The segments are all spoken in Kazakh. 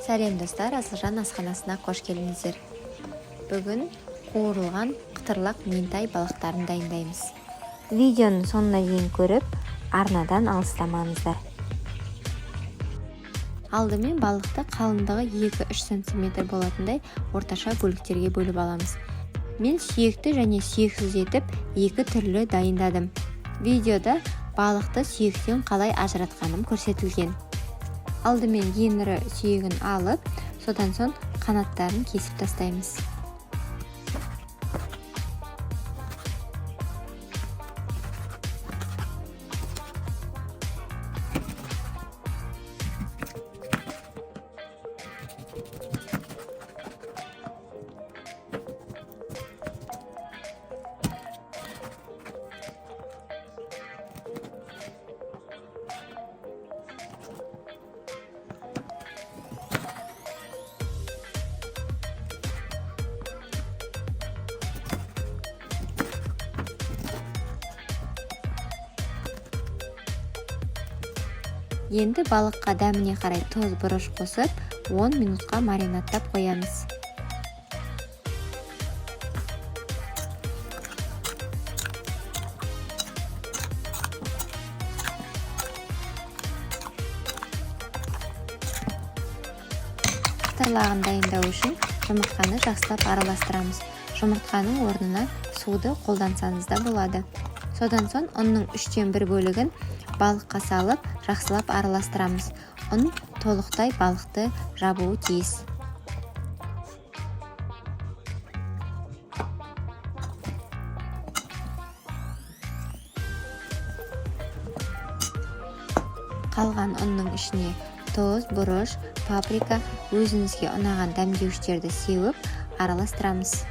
Сәлем достар, Асылжан асханасына қош келдіңіздер. Бүгін қуырылған қытырлақ ментай балықтарын дайындаймыз. Видеоны соңына дейін көріп, арнадан алыстамаңыздар. Алдымен балықты қалыңдығы 2-3 см болатындай орташа бөліктерге бөліп аламыз. Мен сүйекті және сүйексіз етіп 2 түрлі дайындадым. Видеода балықты сүйектен қалай ажыратқаным көрсетілген. Алдымен ең ірі сүйегін алып, содан соң қанаттарын кесіп тастаймыз. Енді балыққа дәміне қарай тұз, бұрыш қосып, 10 минутқа маринадтап қоямыз. Қытырлағын дайындау үшін жұмыртқаны жақсылап араластырамыз. Жұмыртқаның орнына суды қолдансаңыз да болады. Содан соң ұнның 1/3 бөлігін балыққа салып, жақсылап араластырамыз. Ұн толықтай балықты жабуы тиіс. Қалған ұнның ішіне тұз, бұрыш, паприка, өзіңізге ұнаған дәмдеуіштерді сеуіп, араластырамыз.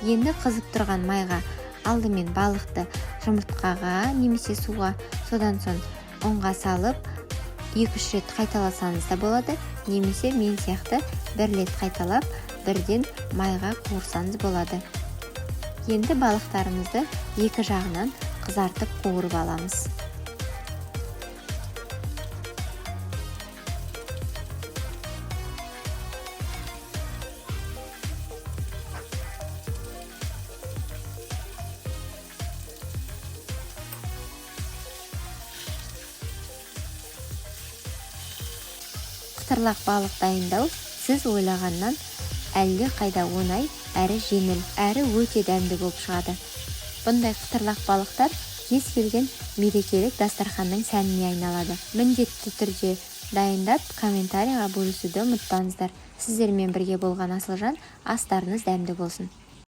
Енді қызып тұрған майға алдымен балықты жұмыртқаға немесе суға, содан соң ұнға салып, 2-3 рет қайталасаңыз да болады, немесе мен сияқты 1 рет қайталап, бірден майға қуырсаңыз болады. Енді балықтарымызды екі жағынан қызартып қуырып аламыз. Қытырлақ балық дайындау сіз ойлағаннан әлде қайда оңай, әрі жеңіл, әрі өте дәмді болып шығады. Бұндай қытырлақ балықтар кез келген мерекелік дастарханның сәніне айналады. Міндетті түрде дайындап, комментарийға бөлісуді ұмытпаңыздар. Сіздермен бірге болған Асылжан, астарыңыз дәмді болсын.